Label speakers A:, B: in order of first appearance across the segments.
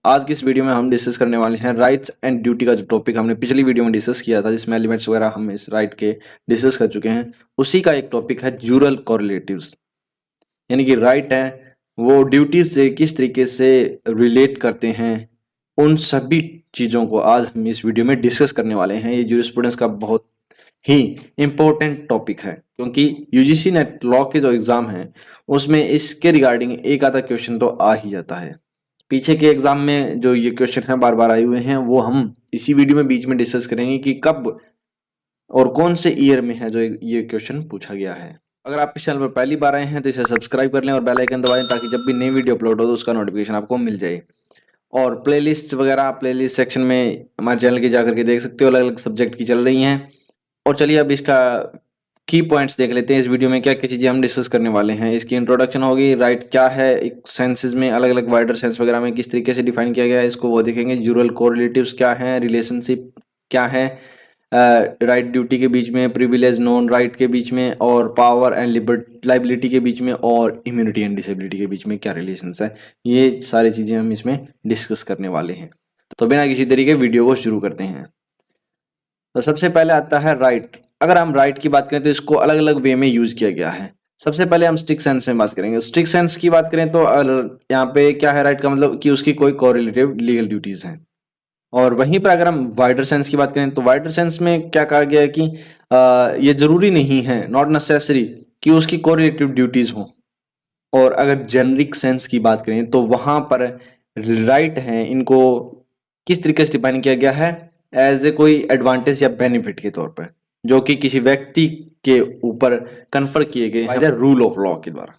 A: आज की इस वीडियो में हम डिस्कस करने वाले हैं राइट्स एंड ड्यूटी का जो टॉपिक हमने पिछली वीडियो में डिस्कस किया था, जिसमें एलिमेंट्स वगैरह हम इस राइट के डिस्कस कर चुके हैं। उसी का एक टॉपिक है ड्यूरल कोरिलेटिव्स, यानी कि राइट है वो ड्यूटीज से किस तरीके से रिलेट करते हैं। उन सभी चीज़ों को आज हम इस वीडियो में डिस्कस करने वाले हैं। ये जूरिस्प्रूडेंस का बहुत ही इम्पोर्टेंट टॉपिक है, क्योंकि यूजीसी नेट लॉ के जो एग्ज़ाम है उसमें इसके रिगार्डिंग एक आधा क्वेश्चन तो आ ही जाता है। पीछे के एग्जाम में जो ये क्वेश्चन है बार बार आए हुए हैं, वो हम इसी वीडियो में बीच में डिस्कस करेंगे कि कब और कौन से ईयर में है जो ये क्वेश्चन पूछा गया है। अगर आप इस चैनल पर पहली बार आए हैं तो इसे सब्सक्राइब कर लें और बेल आइकन दबा दें, ताकि जब भी नई वीडियो अपलोड हो तो उसका नोटिफिकेशन आपको मिल जाए। और प्लेलिस्ट वगैरह प्लेलिस्ट सेक्शन में हमारे चैनल की जाकर के देख सकते हो, अलग अलग सब्जेक्ट की चल रही हैं। और चलिए अब इसका की पॉइंट्स देख लेते हैं। इस वीडियो में क्या क्या चीज़ें हम डिस्कस करने वाले हैं। इसकी इंट्रोडक्शन होगी, राइट क्या है, एक सेंसेस में अलग अलग वाइडर सेंस वगैरह में किस तरीके से डिफाइन किया गया है, इसको वो देखेंगे। ड्यूरल कोरिलेटिव्स क्या है, रिलेशनशिप क्या है राइट ड्यूटी के बीच में, प्रिविलेज नॉन राइट के बीच में, और पावर एंड लाइबिलिटी के बीच में, और इम्यूनिटी एंड डिसेबिलिटी के बीच में क्या रिलेशंस है। ये सारी चीज़ें हम इसमें डिस्कस करने वाले हैं। तो बिना किसी तरीके वीडियो को शुरू करते हैं। तो सबसे पहले आता है राइट। अगर हम राइट की बात करें तो इसको अलग अलग वे में यूज किया गया है। सबसे पहले हम स्ट्रिक्ट सेंस में बात करेंगे। स्ट्रिक्ट सेंस की बात करें तो यहाँ पे क्या है, राइट का मतलब कि उसकी कोई कोरिलेटिव लीगल ड्यूटीज हैं। और वहीं पर अगर हम वाइडर सेंस की बात करें तो वाइडर सेंस में क्या कहा गया है कि ये जरूरी नहीं है, नॉट नेसेसरी कि उसकी कोरिलेटिव ड्यूटीज हों। और अगर जेनरिक सेंस की बात करें तो वहां पर राइट है, इनको किस तरीके से डिफाइन किया गया है, एज ए कोई एडवांटेज या बेनिफिट के तौर पर, जो कि किसी व्यक्ति के ऊपर कन्फर किए गए हैं रूल ऑफ लॉ के द्वारा।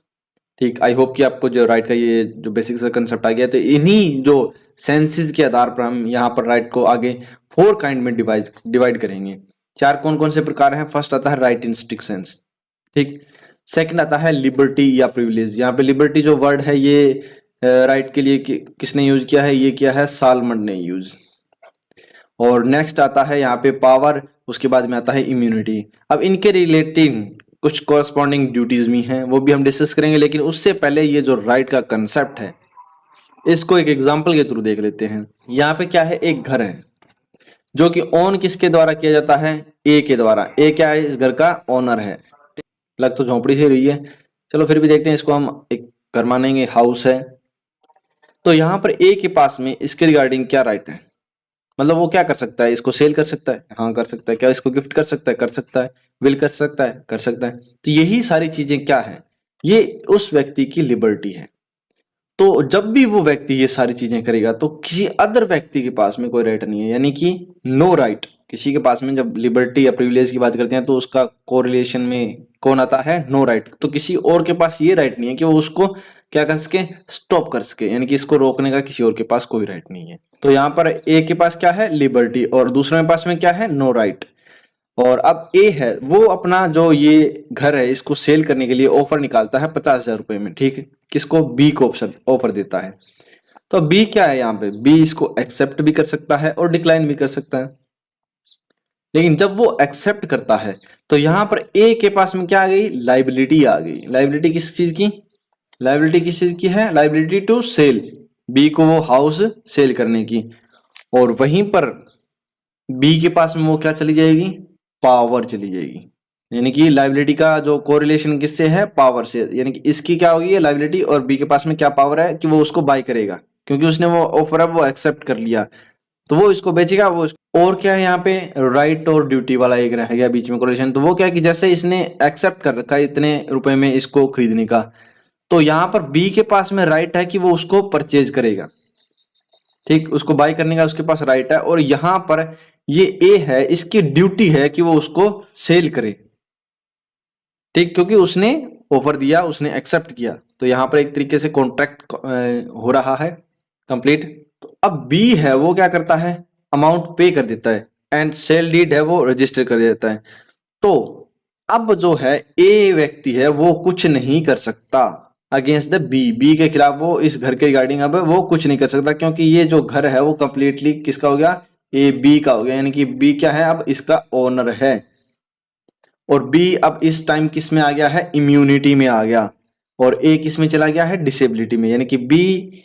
A: ठीक, आई होप कि आपको जो राइट का ये जो बेसिक सा कंसेप्ट आ गया। तो इन्हीं जो सेंसेस के आधार पर हम यहाँ पर राइट को आगे 4 काइंड में डिवाइड करेंगे। 4 कौन कौन से प्रकार हैं। फर्स्ट आता है राइट इन स्ट्रिक्ट सेंस, ठीक। सेकंड आता है लिबर्टी या प्रिविलेज। यहाँ पे लिबर्टी जो वर्ड है ये राइट के लिए किसने यूज किया है, ये किया है सालमन ने यूज। और नेक्स्ट आता है यहाँ पे पावर, उसके बाद में आता है इम्यूनिटी। अब इनके रिलेटिंग कुछ कॉरस्पॉन्डिंग ड्यूटीज भी हैं, वो भी हम डिस्कस करेंगे। लेकिन उससे पहले ये जो राइट का कंसेप्ट है, इसको एक एग्जांपल के थ्रू देख लेते हैं। यहाँ पे क्या है, एक घर है जो कि ओन किसके द्वारा किया जाता है, ए के द्वारा। ए क्या है, इस घर का ओनर है। लग तो झोपड़ी से रही है, चलो फिर भी देखते हैं, इसको हम एक घर मानेंगे, हाउस है। तो यहाँ पर ए के पास में इसके रिगार्डिंग क्या राइट है, मतलब वो क्या कर सकता है, इसको सेल कर सकता है, हाँ कर सकता है। क्या इसको गिफ्ट कर सकता है, कर सकता है। विल कर सकता है, कर सकता है। तो यही सारी चीजें क्या है, ये उस व्यक्ति की लिबर्टी है। तो जब भी वो व्यक्ति ये सारी चीजें करेगा तो किसी अदर व्यक्ति के पास में कोई राइट नहीं है, यानी कि नो राइट किसी के पास में। जब लिबर्टी या प्रिविलेज की बात करते हैं तो उसका कोरिलेशन में कौन आता है, नो राइट। तो किसी और के पास ये राइट नहीं है कि वो उसको क्या कर सके, स्टॉप कर सके, यानी कि इसको रोकने का किसी और के पास कोई राइट नहीं है। तो यहाँ पर ए के पास क्या है, लिबर्टी, और दूसरे के पास में क्या है, नो राइट। और अब ए है, वो अपना जो ये घर है इसको सेल करने के लिए ऑफर निकालता है 50,000 रुपए में, ठीक है। किसको, बी को ऑफर देता है। तो बी क्या है, यहाँ पे बी इसको एक्सेप्ट भी कर सकता है और डिक्लाइन भी कर सकता है। लेकिन जब वो एक्सेप्ट करता है तो यहाँ पर ए के पास में क्या आ गई, लाइबिलिटी आ गई। लाइबिलिटी किस चीज की, लाइबिलिटी किस चीज की है, लाइबिलिटी टू सेल, बी को वो हाउस सेल करने की। और वहीं पर बी के पास में वो क्या चली जाएगी, पावर चली जाएगी। यानी कि लाइबिलिटी का जो कोरिलेशन किससे है, पावर से। यानी कि इसकी क्या होगी लाइबिलिटी, और बी के पास में क्या पावर है कि वो उसको बाय करेगा, क्योंकि उसने वो ऑफर है वो एक्सेप्ट कर लिया, तो वो इसको बेचेगा। वो और क्या है यहाँ पे, राइट और ड्यूटी वाला एक रह गया बीच में कोरिलेशन। तो वो क्या है कि जैसे इसने एक्सेप्ट कर रखा है इतने रुपए में इसको खरीदने का, तो यहाँ पर बी के पास में राइट है कि वो उसको परचेज करेगा, ठीक, उसको बाय करने का उसके पास राइट है। और यहाँ पर ये ए है, इसकी ड्यूटी है कि वो उसको सेल करे, ठीक, क्योंकि उसने ऑफर दिया, उसने एक्सेप्ट किया। तो यहाँ पर एक तरीके से कॉन्ट्रैक्ट हो रहा है कंप्लीट। तो अब बी है, वो क्या करता है, अमाउंट पे कर देता है, एंड सेल डीड है वो रजिस्टर कर देता है। तो अब जो है ए व्यक्ति है वो कुछ नहीं कर सकता अगेंस्ट द बी, बी के खिलाफ वो इस घर के रिगार्डिंग अब वो कुछ नहीं कर सकता, क्योंकि ये जो घर है वो कंप्लीटली किसका हो गया, ए बी का हो गया। यानी कि बी क्या है, अब इसका ओनर है। और बी अब इस टाइम किस में आ गया है, इम्यूनिटी में आ गया। और ए किस में चला गया है, डिसेबिलिटी में। यानी कि बी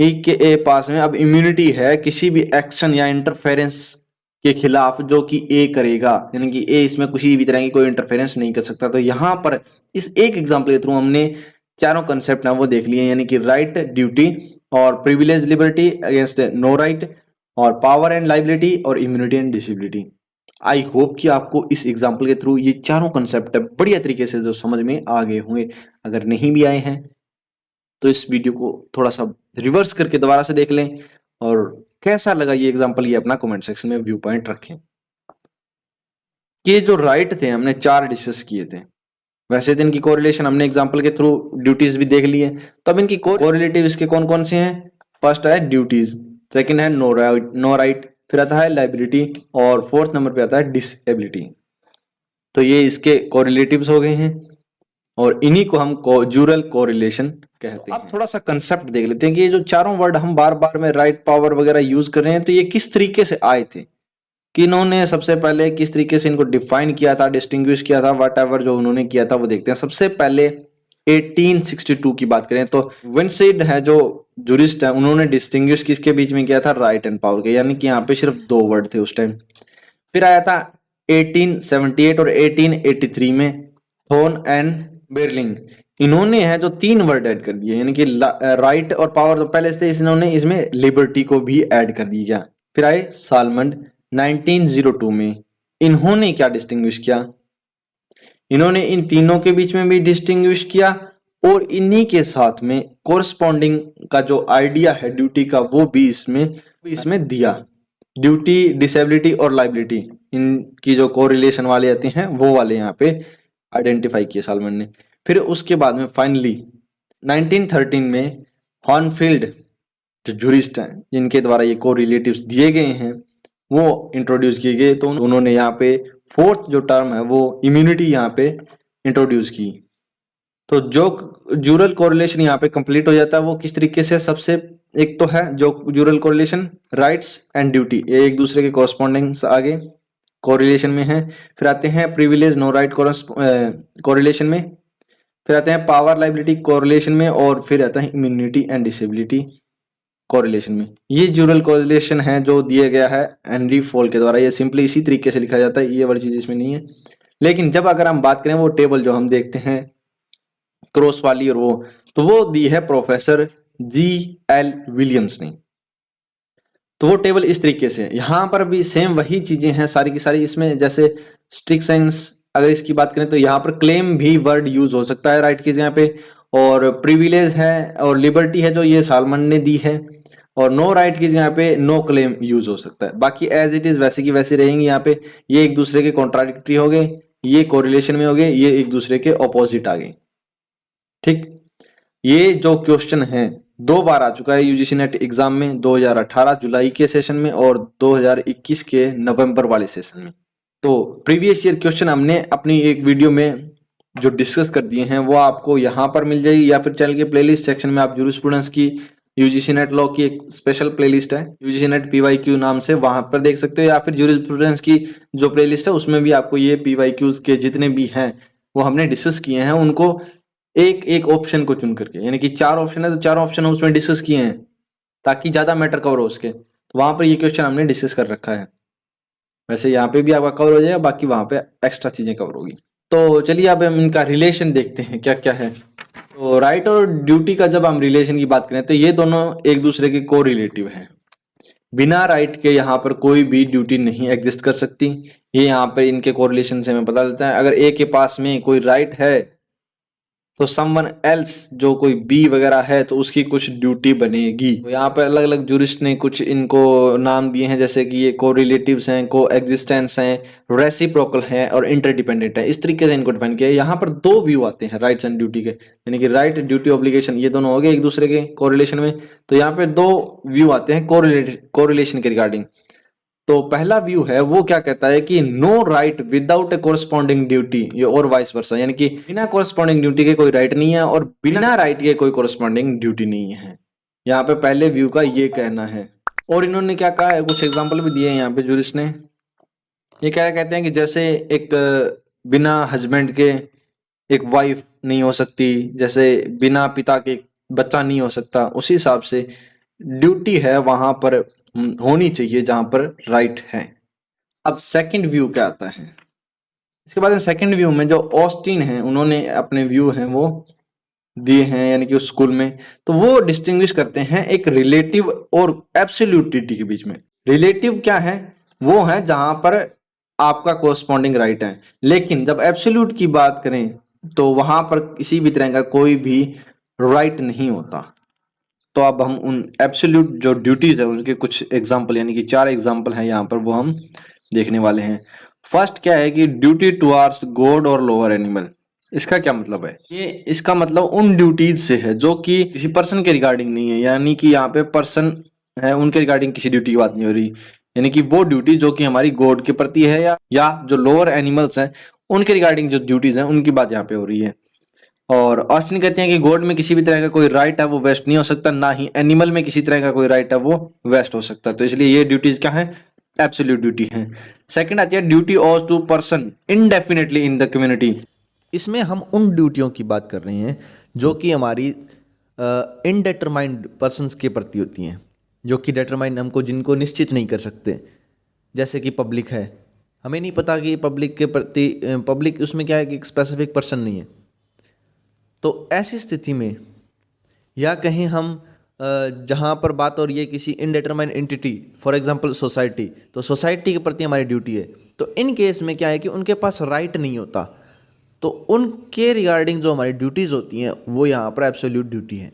A: ई के ए पास में अब इम्यूनिटी है किसी भी एक्शन या इंटरफेरेंस के खिलाफ जो कि ए करेगा, यानी कि ए इसमें किसी भी तरह की कोई इंटरफेरेंस नहीं कर सकता। तो यहाँ पर इस एक एग्जांपल के थ्रू हमने चारों कंसेप्ट ना वो देख लिए, यानी कि राइट, ड्यूटी और privilege, liberty against no right, और पावर एंड लाइबिलिटी, और immunity and disability. I hope कि आपको इस एग्जाम्पल के थ्रू ये चारों कंसेप्ट बढ़िया तरीके से जो समझ में आ गए होंगे। अगर नहीं भी आए हैं तो इस वीडियो को थोड़ा सा रिवर्स करके दोबारा से देख लें, और कैसा लगा ये एग्जाम्पल ये अपना कमेंट सेक्शन में व्यू पॉइंट रखें। ये जो राइट थे हमने 4 डिस्कस किए थे, वैसे तो इनकी कोरिलेशन हमने एग्जाम्पल के थ्रू ड्यूटीज भी देख ली है। तो अब इनकी कोरिलेटिव इसके कौन कौन से हैं? फर्स्ट है ड्यूटीज, सेकंड है नो राइट, फिर आता है लाइबिलिटी, और फोर्थ नंबर पे आता है डिसेबिलिटी। तो ये इसके कोरिलेटिव्स हो गए हैं, और इन्हीं को हम कॉजुरल कोरिलेशन कहते हैं। अब थोड़ा सा कंसेप्ट देख लेते हैं कि ये जो चारों वर्ड हम बार बार में राइट, पावर वगैरह यूज कर रहे हैं, तो ये किस तरीके से आए थे, कि इन्होंने सबसे पहले किस तरीके से इनको डिफाइन किया था, डिस्टिंग्विश किया था, व्हाटएवर जो उन्होंने किया था वो देखते हैं। सबसे पहले 1862 की बात करें तो विंसीड है जो जूरिस्ट है, उन्होंने डिस्टिंग्विश किसके बीच में किया था? राइट एंड पावर के, यानी कि यहाँ पे सिर्फ 2 वर्ड थे उस टाइम। फिर आया था 1878 और 1883 में थॉर्न एंड बेरलिंग, इन्होंने है जो 3 वर्ड ऐड कर दिए, यानी कि राइट और पावर तो पहले से इन्होंने इसमें लिबर्टी को भी ऐड कर दिया। फिर आए सालमंड 1902 में, इन्होंने क्या डिस्टिंग्विश किया? इन्होंने इन तीनों के बीच में भी डिस्टिंग्विश किया, और इन्हीं के साथ में कोरस्पॉन्डिंग का जो आइडिया है ड्यूटी का वो भी इसमें दिया। ड्यूटी, डिसेबिलिटी और लाइबिलिटी, इनकी जो कोरिलेशन वाले आते हैं वो वाले यहाँ पे आइडेंटिफाई किए सालमन ने। फिर उसके बाद में फाइनली 1913 में हॉर्नफील्ड जो जूरिस्ट हैं जिनके द्वारा ये कोरिलेटिव्स दिए गए हैं वो इंट्रोड्यूस किए गए, तो उन्होंने यहाँ पे फोर्थ जो टर्म है वो इम्यूनिटी यहाँ पे इंट्रोड्यूस की। तो जो जूरल कोरिलेशन यहाँ पे कंप्लीट हो जाता है वो किस तरीके से? सबसे एक तो है जो Jurel correlation rights and duty, ये एक दूसरे के कॉरस्पॉन्डिंग आगे कोरिलेशन में है। फिर आते हैं प्रिविलेज नो राइट कोरिलेशन में, फिर आते हैं पावर लाइबिलिटी कोरिलेशन में, और फिर आता है इम्यूनिटी एंड डिसेबिलिटी कोरिलेशन में। ये जूरल कोरिलेशन है जो दिया गया है हेनरी फोल के द्वारा। ये सिंपली इसी तरीके से लिखा जाता है, ये वाली चीज इसमें नहीं है। लेकिन जब अगर हम बात करें वो टेबल जो हम देखते हैं क्रॉस वाली, और वो दी है प्रोफेसर G.L. विलियम्स ने। तो वो टेबल इस तरीके से, यहाँ पर भी सेम वही चीजें हैं सारी की सारी। इसमें जैसे स्ट्रिक्ट साइंस अगर इसकी बात करें तो यहाँ पर क्लेम भी वर्ड यूज हो सकता है राइट की जगह पे, और प्रिविलेज है और लिबर्टी है जो ये सालमन ने दी है, और नो राइट की जगह पे नो क्लेम यूज हो सकता है। बाकी एज इट इज वैसे की वैसे रहेंगी। यहाँ पे ये एक दूसरे के कॉन्ट्राडिक्टरी हो गए, ये कोरिलेशन में हो गए, ये एक दूसरे के ऑपोजिट आ गए। ठीक, ये जो क्वेश्चन है 2 बार आ चुका है यूजीसी नेट एग्जाम में, 2018 जुलाई के सेशन में और 2021 के नवंबर वाले सेशन में। तो प्रीवियस ईयर क्वेश्चन हमने अपनी एक वीडियो में जो डिस्कस कर दिए हैं वो आपको यहाँ पर मिल जाएगी, या फिर चैनल के प्लेलिस्ट सेक्शन में आप जूरिस्प्रूडेंस की यूजीसी नेट लॉ की एक स्पेशल प्लेलिस्ट है यूजीसी नेट PYQ नाम से, वहां पर देख सकते हो, या फिर जूरिस्प्रूडेंस की जो प्लेलिस्ट है उसमें भी आपको ये PYQs के जितने भी हैं वो हमने डिस्कस किए हैं, उनको एक एक ऑप्शन को चुन करके, यानी कि 4 ऑप्शन है तो 4 ऑप्शन उसमें डिस्कस किए हैं ताकि ज्यादा मैटर कवर हो उसके। तो वहां पर ये क्वेश्चन हमने डिस्कस कर रखा है। वैसे यहाँ पे भी आपका कवर हो जाएगा, बाकी वहां पे एक्स्ट्रा चीजें कवर होगी। तो चलिए अब हम इनका रिलेशन देखते हैं क्या क्या है। तो राइट और ड्यूटी का जब हम रिलेशन की बात करें तो ये दोनों एक दूसरे के को रिलेटिव हैं। बिना राइट के यहाँ पर कोई भी ड्यूटी नहीं एग्जिस्ट कर सकती, ये यहाँ पर इनके कोरिलेशन से हमें पता चलता है। अगर ए के पास में कोई राइट है तो समवन एल्स जो कोई बी वगैरह है तो उसकी कुछ ड्यूटी बनेगी। तो यहाँ पर अलग अलग जूरिस्ट ने कुछ इनको नाम दिए हैं, जैसे कि ये कोरिलेटिव्स हैं, को एग्जिस्टेंस हैं, रेसिप्रोकल हैं और इंटरडिपेंडेंट है। इस तरीके से इनको डिफाइन किया है। यहाँ पर 2 व्यू आते हैं राइट्स एंड ड्यूटी के, यानी कि राइट, ड्यूटी, ऑब्लिगेशन, ये दोनों हो गए एक दूसरे के कोरिलेशन में। तो यहाँ पे 2 व्यू आते हैं कोरिलेशन के रिगार्डिंग। तो पहला व्यू है वो क्या कहता है कि no right without a corresponding duty, ये और वाइस वर्सा, यानी कि बिना कोरस्पॉन्डिंग ड्यूटी के कोई राइट नहीं है और बिना राइट के कोई कोरस्पॉन्डिंग ड्यूटी नहीं है। यहाँ पे पहले व्यू का ये कहना है। और इन्होंने क्या कहा है, कुछ एग्जांपल भी दिए हैं यहाँ पे जूरिस्ट ने। ये क्या कहते हैं कि जैसे एक बिना हस्बैंड के एक वाइफ नहीं हो सकती, जैसे बिना पिता के बच्चा नहीं हो सकता, उसी हिसाब से ड्यूटी है वहां पर होनी चाहिए जहां पर राइट है। अब सेकंड व्यू क्या आता है, इसके बाद में सेकंड व्यू में जो ऑस्टिन है उन्होंने अपने व्यू हैं वो दिए हैं, यानी कि उस स्कूल में, तो वो डिस्टिंग्विश करते हैं एक रिलेटिव और एब्सोल्यूट ड्यूटी के बीच में। रिलेटिव क्या है, वो है जहां पर आपका कोरस्पॉन्डिंग राइट है, लेकिन जब एब्सोल्यूट की बात करें तो वहां पर किसी भी तरह का कोई भी राइट नहीं होता। तो अब हम उन एब्सोल्यूट जो ड्यूटीज है उनके कुछ एग्जाम्पल, यानी कि 4 एग्जाम्पल हैं यहाँ पर, वो हम देखने वाले हैं। फर्स्ट क्या है कि ड्यूटी टुवार्ड्स गॉड और लोअर एनिमल। इसका क्या मतलब है, ये इसका मतलब उन ड्यूटीज से है जो कि किसी पर्सन के रिगार्डिंग नहीं है, यानी कि यहाँ पे पर्सन है उनके रिगार्डिंग किसी ड्यूटी की बात नहीं हो रही, यानी कि वो ड्यूटी जो कि हमारी गॉड के प्रति है या जो लोअर एनिमल्स हैं उनके रिगार्डिंग जो ड्यूटीज हैं उनकी बात यहाँ पे हो रही है। और ऑस्टिन कहते हैं कि गॉड में किसी भी तरह का कोई राइट है वो वेस्ट नहीं हो सकता, ना ही एनिमल में किसी तरह का कोई राइट है वो वेस्ट हो सकता, तो इसलिए ये ड्यूटीज क्या है, एब्सोल्यूट ड्यूटी है। सेकंड आती है duty owed to person indefinitely in the community.
B: इसमें हम उन ड्यूटियों की बात कर रहे हैं जो कि हमारी इनडेटरमाइंड पर्सन्स के प्रति होती हैं, जो कि डेटरमाइंड हमको जिनको निश्चित नहीं कर सकते। जैसे कि पब्लिक है, हमें नहीं पता कि पब्लिक के प्रति पब्लिक उसमें क्या है कि एक स्पेसिफिक पर्सन नहीं है। तो ऐसी स्थिति में या कहीं हम जहाँ पर बात हो रही है किसी इनडेटरमाइंड एंटिटी, फॉर एग्जांपल सोसाइटी, तो सोसाइटी के प्रति हमारी ड्यूटी है। तो इन केस में क्या है कि उनके पास राइट नहीं होता, तो उनके रिगार्डिंग जो हमारी ड्यूटीज होती हैं वो यहाँ पर एब्सोल्यूट ड्यूटी है।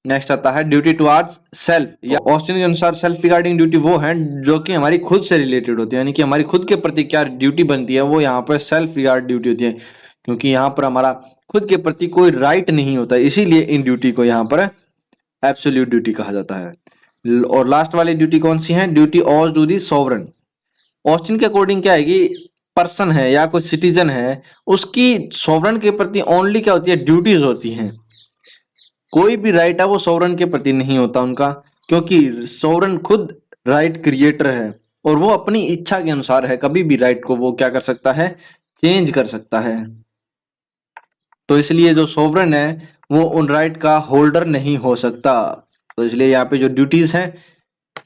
A: नेक्स्ट आता है ड्यूटी टुवार्ड्स सेल्फ, या ऑस्टिन के अनुसार सेल्फ रिगार्डिंग ड्यूटी वो है जो कि हमारी खुद से रिलेटेड होती है, यानी कि हमारी खुद के प्रति क्या ड्यूटी बनती है वो यहाँ पर सेल्फ रिगार्ड ड्यूटी होती है, क्योंकि यहाँ पर हमारा खुद के प्रति कोई राइट नहीं होता, इसीलिए इन ड्यूटी को यहाँ पर एब्सोल्यूट ड्यूटी कहा जाता है। और लास्ट वाली ड्यूटी कौन सी है, duty owed to the sovereign. Austin के अकॉर्डिंग क्या है कि पर्सन है या कोई सिटीजन है उसकी सोवरेन के प्रति ओनली क्या होती है, ड्यूटीज होती हैं, कोई भी राइट है वो सोवरेन के प्रति नहीं होता उनका, क्योंकि सोवरेन खुद राइट क्रिएटर है और वो अपनी इच्छा के अनुसार है, कभी भी राइट को वो क्या कर सकता है, चेंज कर सकता है। तो इसलिए जो सोवरेन है वो उन राइट का होल्डर नहीं हो सकता, तो इसलिए यहाँ पे जो ड्यूटीज हैं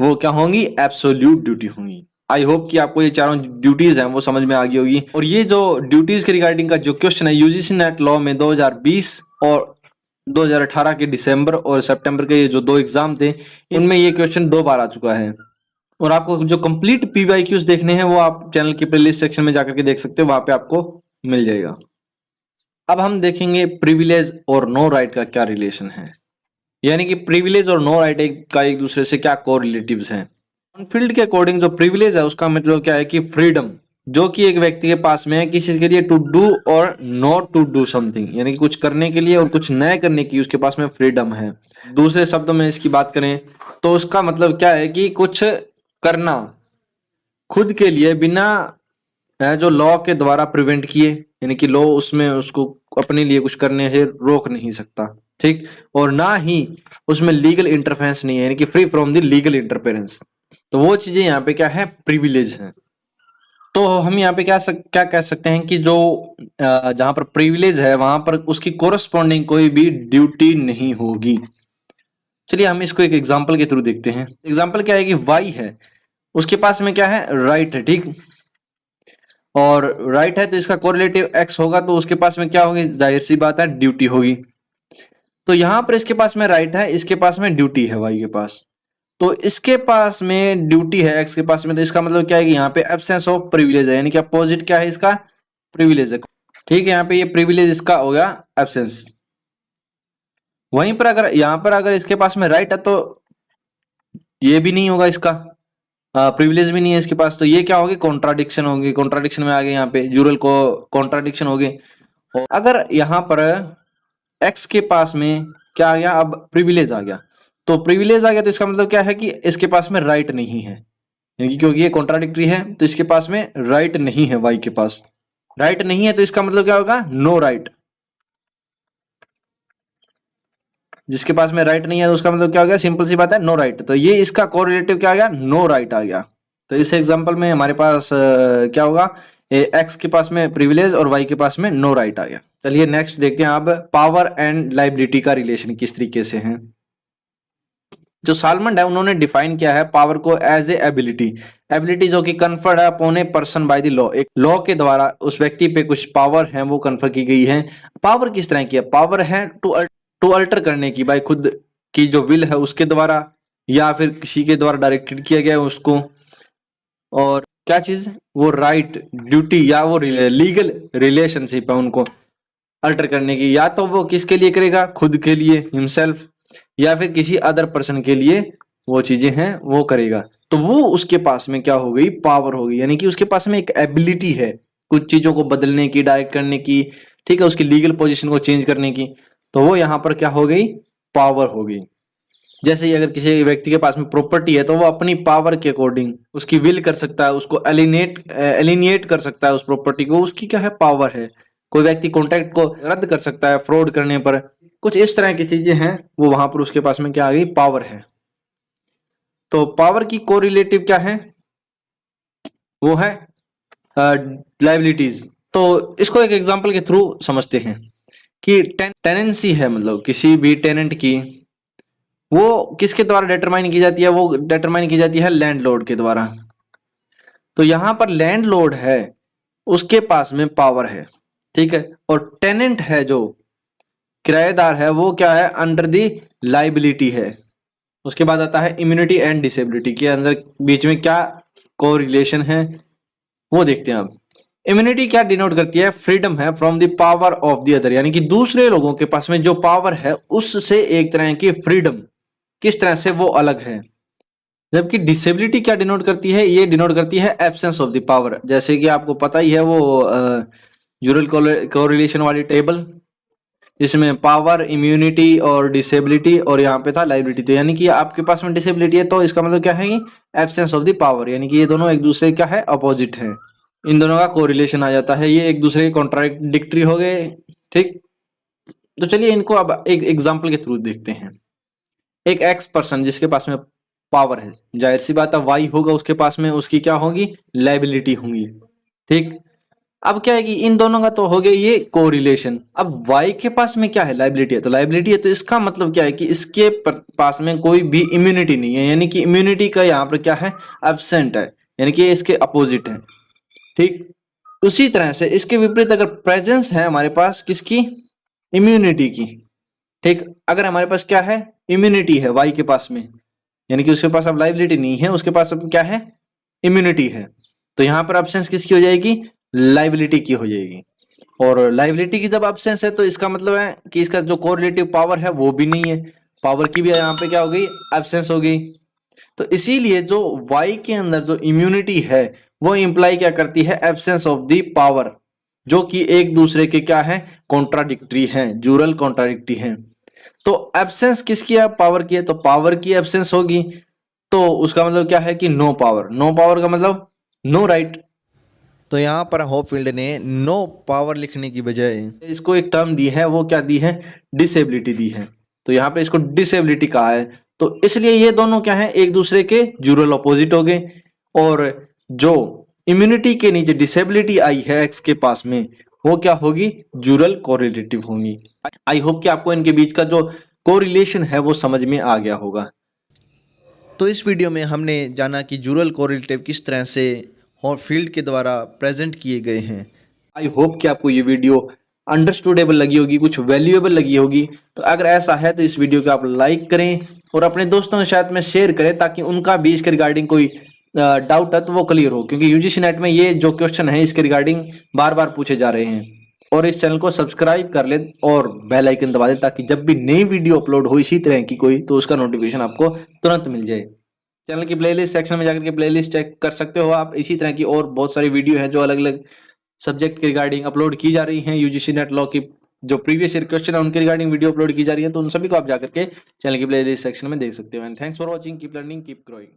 A: वो क्या होंगी, एब्सोल्यूट ड्यूटी होंगी। आई होप कि आपको ये चारों ड्यूटीज हैं वो समझ में आ गई होगी। और ये जो ड्यूटीज के रिगार्डिंग का जो क्वेश्चन है यूजीसी नेट लॉ में 2020 और 2018 के दिसंबर और सितंबर के ये जो 2 एग्जाम थे इनमें ये क्वेश्चन 2 बार आ चुका है। और आपको जो कंप्लीट पीवाईक्यूज देखने हैं वो आप चैनल की प्लेलिस्ट सेक्शन में जाकर के देख सकते हो, वहां पे आपको मिल जाएगा। अब हम देखेंगे प्रिविलेज और नो राइट का क्या रिलेशन है, यानी कि प्रिविलेज और नो राइट का एक दूसरे से क्या कोरिलेटिव्स हैं। फील्ड के अकॉर्डिंग जो प्रिविलेज है उसका मतलब क्या है कि फ्रीडम जो कि एक व्यक्ति के पास में है किसी के लिए टू डू और नॉट टू डू समथिंग, यानी कि कुछ करने के लिए और कुछ नए करने की उसके पास में फ्रीडम है। दूसरे शब्दों में इसकी बात करें तो उसका मतलब क्या है कि कुछ करना खुद के लिए बिना जो लॉ के द्वारा प्रिवेंट किए, यानी कि लॉ उसमें उसको अपने लिए कुछ करने से रोक नहीं सकता, ठीक, और ना ही उसमें लीगल इंटरफेरेंस नहीं है, यानी कि free from the legal interference. तो वो चीजें यहाँ पे क्या है, प्रिविलेज है। तो हम यहाँ पे क्या कह सकते हैं कि जो जहां पर प्रिविलेज है वहां पर उसकी कोरस्पॉन्डिंग कोई भी ड्यूटी नहीं होगी। चलिए हम इसको एक एग्जांपल के थ्रू देखते हैं। एग्जांपल क्या है कि वाई है, उसके पास में क्या है, राइट है, ठीक, और राइट है तो इसका कोरिलेटिव एक्स होगा, तो उसके पास में क्या होगी, जाहिर सी बात है ड्यूटी होगी। तो यहां पर इसके पास में राइट है, इसके पास में ड्यूटी है वाई के पास, तो इसके पास में ड्यूटी है एक्स के पास में, तो इसका मतलब क्या है कि यहाँ पे एब्सेंस ऑफ प्रिविलेज है, यानी कि अपोजिट क्या है इसका, प्रिविलेज है, ठीक है। यहाँ पे ये प्रिविलेज इसका हो गया एब्सेंस। वहीं पर अगर यहाँ पर अगर इसके पास में राइट है तो ये भी नहीं होगा, इसका प्रिविलेज भी नहीं है इसके पास, तो ये क्या होगी, कॉन्ट्राडिक्शन होगी। कॉन्ट्राडिक्शन में आ गए यहाँ पे ड्यूरल को कॉन्ट्राडिक्शन हो गए। और अगर यहाँ पर एक्स के पास में क्या आ गया, अब प्रिविलेज आ गया, तो प्रिविलेज आ गया तो इसका मतलब क्या है कि इसके पास में राइट नहीं है, क्योंकि ये कॉन्ट्राडिक्टरी है, तो इसके पास में राइट नहीं है, वाई के पास राइट नहीं है, तो इसका मतलब क्या होगा, नो राइट। जिसके पास में राइट नहीं है तो उसका मतलब क्या हो गया, सिंपल सी बात है, नो राइट। तो ये इसका कोरिलेटिव क्या आ गया, नो राइट आ गया। तो इस एग्जांपल में हमारे पास क्या होगा, एक्स के पास में प्रिविलेज और वाई के पास में नो राइट आ गया। चलिए नेक्स्ट देखते हैं अब पावर एंड लाइबिलिटी का रिलेशन किस तरीके से है। जो सालमंड है उन्होंने डिफाइन किया है पावर को एज ए एबिलिटी, एबिलिटी जो कि कन्फर्ड है upon a person by the law, एक लॉ के द्वारा उस व्यक्ति पे कुछ पावर है वो कन्फर की गई है। पावर किस तरह की है? पावर है टू अल्टर करने की बाय खुद की जो विल है उसके द्वारा, या फिर किसी के द्वारा डायरेक्टेड किया गया है उसको। और क्या चीज? वो राइट, ड्यूटी या वो लीगल रिलेशनशिप है उनको अल्टर करने की, या तो वो किसके लिए करेगा? खुद के लिए, हिमसेल्फ, या फिर किसी अदर पर्सन के लिए वो चीजें हैं वो करेगा। तो वो उसके पास में क्या हो गई? पावर हो गई, यानी कि उसके पास में एक एबिलिटी है कुछ चीजों को बदलने की, डायरेक्ट करने की, ठीक है, उसकी लीगल पोजीशन को चेंज करने की। तो वो यहाँ पर क्या हो गई? पावर हो गई। जैसे ही अगर किसी व्यक्ति के पास में प्रॉपर्टी है तो वो अपनी पावर के अकॉर्डिंग उसकी विल कर सकता है, उसको एलिनिएट कर सकता है उस प्रॉपर्टी को, उसकी क्या है? पावर है। कोई व्यक्ति कॉन्ट्रैक्ट को रद्द कर सकता है फ्रॉड करने पर, कुछ इस तरह की चीजें हैं, वो वहां पर उसके पास में क्या आ गई? पावर है। तो पावर की कोरिलेटिव क्या है? वो है लाइबिलिटीज। तो इसको एक एग्जांपल के थ्रू समझते हैं कि टेनेंसी है, मतलब किसी भी टेनेंट की, वो किसके द्वारा डिटरमाइन की जाती है? वो डिटरमाइन की जाती है लैंडलॉर्ड के द्वारा। तो यहां पर लैंडलॉर्ड है, उसके पास में पावर है, ठीक है, और टेनेंट है जो किराएदार है वो क्या है? अंडर दी लाइबिलिटी है। उसके बाद आता है इम्यूनिटी एंड डिसेबिलिटी के अंदर बीच में क्या कोरिलेशन है वो देखते हैं अब। इम्यूनिटी क्या डिनोट करती है? फ्रीडम है from the power of the other, यानी कि दूसरे लोगों के पास में जो पावर है उससे एक तरह की फ्रीडम, किस तरह से वो अलग है। जबकि डिसेबिलिटी क्या डिनोट करती है? ये डिनोट करती है एब्सेंस ऑफ द पावर। जैसे कि आपको पता ही है वो ड्यूरल कोरिलेशन वाली टेबल, जिसमें पावर, इम्यूनिटी और डिसेबिलिटी, और यहाँ पे था लाइबिलिटी। तो यानी कि आपके पास में डिसेबिलिटी है तो इसका मतलब क्या है? एब्सेंस ऑफ द पावर, यानी कि ये दोनों एक दूसरे क्या है? अपोजिट है। इन दोनों का कोरिलेशन आ जाता है, ये एक दूसरे के कॉन्ट्राडिक्टरी हो गए, ठीक। तो चलिए इनको अब एक एग्जाम्पल के थ्रू देखते हैं। एक एक्स पर्सन जिसके पास में पावर है, जाहिर सी बात है वाई होगा उसके पास में, उसकी क्या होगी? लाइबिलिटी होगी, ठीक। अब क्या है कि इन दोनों का तो हो गया ये कोरिलेशन। अब वाई के पास में क्या है? लाइबिलिटी है। तो लाइबिलिटी है तो इसका मतलब क्या है कि इसके पास में कोई भी इम्यूनिटी नहीं है, यानी कि इम्यूनिटी का यहाँ पर क्या है? एब्सेंट है, यानी कि इसके अपोजिट है, ठीक। उसी तरह से इसके विपरीत अगर प्रेजेंस है हमारे पास किसकी? इम्यूनिटी की, ठीक। अगर हमारे पास क्या है? इम्यूनिटी है वाई के पास में, यानी कि उसके पास अब लाइबिलिटी नहीं है, उसके पास अब क्या है? इम्यूनिटी है। तो यहाँ पर एब्सेंस किसकी हो जाएगी? लाइबिलिटी की हो जाएगी। और लाइबिलिटी की जब एब्सेंस है तो इसका मतलब है कि इसका जो कोरिलेटिव पावर है वो भी नहीं है, पावर की भी यहाँ पे क्या हो गई? एब्सेंस हो गई। तो इसीलिए जो वाई के अंदर जो इम्यूनिटी है वो इंप्लाई क्या करती है? एब्सेंस ऑफ द पावर, जो कि एक दूसरे के क्या है? कॉन्ट्राडिक्टरी है, ड्यूरल कॉन्ट्राडिक्टरी है। तो एब्सेंस किसकी है? पावर की है, तो पावर की एब्सेंस होगी, तो उसका मतलब क्या है कि नो पावर। नो पावर का मतलब नो राइट।
B: तो यहाँ पर हॉपफील्ड ने नो पावर लिखने की बजाय
A: इसको एक टर्म दी है, वो क्या दी है? डिसेबिलिटी दी है। तो यहाँ पे इसको डिसेबिलिटी कहा है, तो इसलिए ये दोनों क्या है? एक दूसरे के ड्यूरल अपोजिट हो गए। और जो इम्यूनिटी के नीचे डिसेबिलिटी आई है एक्स के पास में, वो क्या होगी? ड्यूरल कोरिलेटिव होंगी। आई होप कि आपको इनके बीच का जो कोरिलेशन है वो समझ में आ गया होगा।
B: तो इस वीडियो में हमने जाना कि ड्यूरल कोरिलेटिव किस तरह से हॉपफील्ड के द्वारा प्रेजेंट किए गए हैं।
A: आई होप कि आपको ये वीडियो अंडरस्टूडेबल लगी होगी, कुछ वैल्यूएबल लगी होगी। तो अगर ऐसा है तो इस वीडियो को आप लाइक करें और अपने दोस्तों के साथ में शेयर करें, ताकि उनका भी इसके रिगार्डिंग कोई डाउट है तो वो क्लियर हो, क्योंकि यूजीसी नेट में ये जो क्वेश्चन है इसके रिगार्डिंग बार बार पूछे जा रहे हैं। और इस चैनल को सब्सक्राइब कर ले और बेल आइकन दबा दे, ताकि जब भी नई वीडियो अपलोड हो इसी तरह की कोई, तो उसका नोटिफिकेशन आपको तुरंत मिल जाए। चैनल की प्लेलिस्ट सेक्शन में जाकर के प्लेलिस्ट चेक कर सकते हो आप। इसी तरह की और बहुत सारी वीडियो हैं जो अलग अलग सब्जेक्ट के रिगार्डिंग अपलोड की जा रही हैं। यूजीसी नेट लॉ की जो प्रीवियस ईयर क्वेश्चन है उनके रिगार्डिंग वीडियो अपलोड की जा रही है, तो उन सभी को आप जाकर के चैनल की प्लेलिस्ट सेक्शन में देख सकते हो। And thanks for watching, keep learning, keep growing.